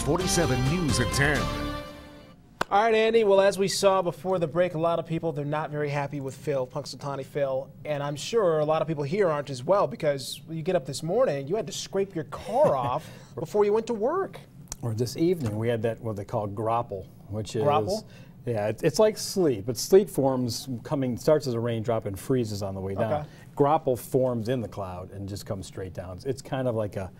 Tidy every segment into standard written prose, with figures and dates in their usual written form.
47 News at 10. All right, Andy. Well, as we saw before the break, a lot of people, they're not very happy with Phil, Punxsutawney Phil. And I'm sure a lot of people here aren't as well, because when you get up this morning, you had to scrape your car off before you went to work. Or this evening, we had that, what they call grapple, which is... Grapple? Yeah, it's like sleet, but sleet forms starts as a raindrop and freezes on the way down. Okay. Grapple forms in the cloud and just comes straight down. It's kind of like a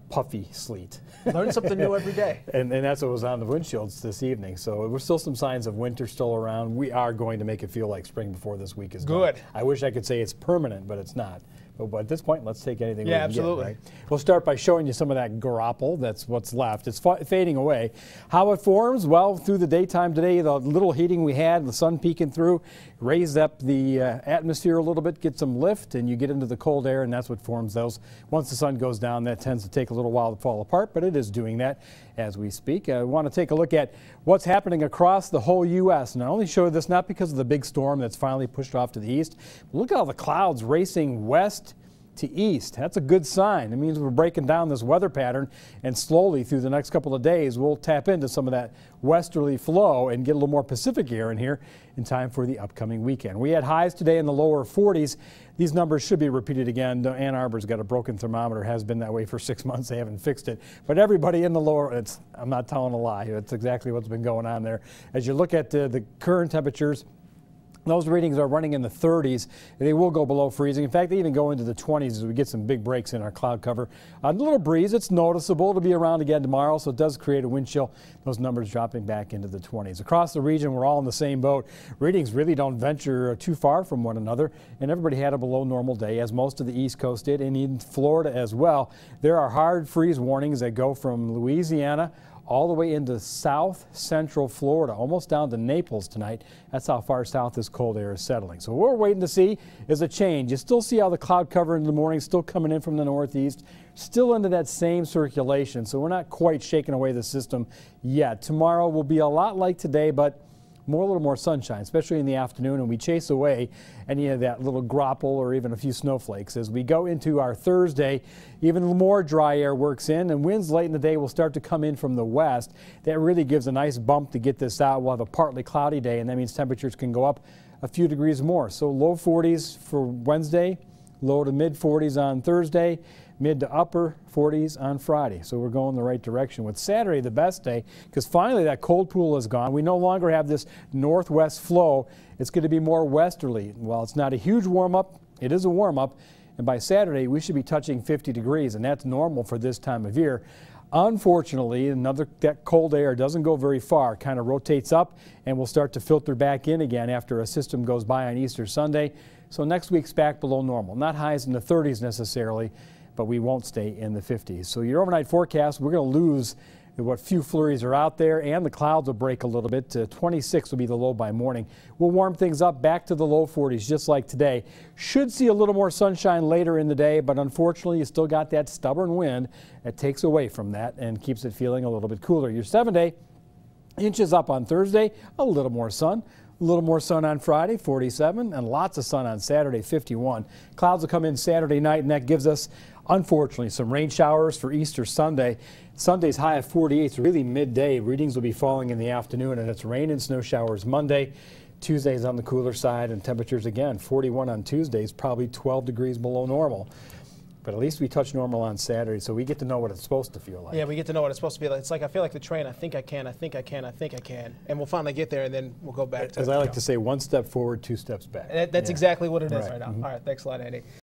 puffy sleet. Learn something new every day. And that's what was on the windshields this evening. So there's still some signs of winter still around. We are going to make it feel like spring before this week is good. done. I wish I could say it's permanent, but it's not. But at this point, let's take anything we can absolutely. get, right? We'll start by showing you some of that grapple. That's what's left. It's fading away. How it forms? Well, through the daytime today, the little heating we had, the sun peeking through, raised up the atmosphere a little bit, get some lift, and you get into the cold air, and that's what forms those. Once the sun goes down, that tends to take a little while to fall apart, but it is doing that as we speak. I want to take a look at what's happening across the whole U.S. And I only show this not because of the big storm that's finally pushed off to the east, but look at all the clouds racing west to east. That's a good sign. It means we're breaking down this weather pattern, and slowly through the next couple of days we'll tap into some of that westerly flow and get a little more Pacific air in here in time for the upcoming weekend. We had highs today in the lower 40s. These numbers should be repeated again. Ann Arbor's got a broken thermometer, has been that way for 6 months. They haven't fixed it. But everybody in the lower, I'm not telling a lie. It's exactly what's been going on there. As you look at the current temperatures, those readings are running in the 30s. They will go below freezing. In fact, they even go into the 20s as we get some big breaks in our cloud cover. A little breeze, it's noticeable. It'll be around again tomorrow, so it does create a wind chill. Those numbers dropping back into the 20s. Across the region, we're all in the same boat. Readings really don't venture too far from one another, and everybody had a below normal day, as most of the East Coast did, and in Florida as well. There are hard freeze warnings that go from Louisiana all the way into south central Florida, almost down to Naples tonight. That's how far south this cold air is settling. So what we're waiting to see is a change. You still see how the cloud cover in the morning still coming in from the northeast, still into that same circulation. So we're not quite shaking away the system yet. Tomorrow will be a lot like today, but a little more sunshine, especially in the afternoon, and we chase away any of that little grapple or even a few snowflakes. As we go into our Thursday, even more dry air works in, and winds late in the day will start to come in from the west. That really gives a nice bump to get this out. We'll have a partly cloudy day, and that means temperatures can go up a few degrees more. So low 40s for Wednesday, low to mid 40s on Thursday, mid to upper 40s on Friday. So we're going the right direction. With Saturday the best day, because finally that cold pool is gone. We no longer have this northwest flow. It's going to be more westerly. While it's not a huge warm-up, it is a warm-up. And by Saturday, we should be touching 50 degrees, and that's normal for this time of year. Unfortunately, that cold air doesn't go very far, kind of rotates up, and will start to filter back in again after a system goes by on Easter Sunday. So next week's back below normal. Not highs in the 30s necessarily, but we won't stay in the 50s. So your overnight forecast, we're going to lose what few flurries are out there, and the clouds will break a little bit. 26 will be the low by morning. We'll warm things up back to the low 40s just like today. Should see a little more sunshine later in the day, but unfortunately you still got that stubborn wind that takes away from that and keeps it feeling a little bit cooler. Your 7-day inches up on Thursday, a little more sun. A little more sun on Friday, 47, and lots of sun on Saturday, 51. Clouds will come in Saturday night, and that gives us, unfortunately, some rain showers for Easter Sunday. Sunday's high of 48, so really midday. Readings will be falling in the afternoon, and it's rain and snow showers Monday. Tuesday's on the cooler side, and temperatures again, 41 on Tuesdays, probably 12 degrees below normal. But at least we touch normal on Saturday, so we get to know what it's supposed to feel like. Yeah, we get to know what it's supposed to be like. It's like I feel like the train. I think I can. I think I can. I think I can. And we'll finally get there, and then we'll go back to. As I like to say, one step forward, two steps back. That's exactly what it is right now. Mm-hmm. All right, thanks a lot, Andy.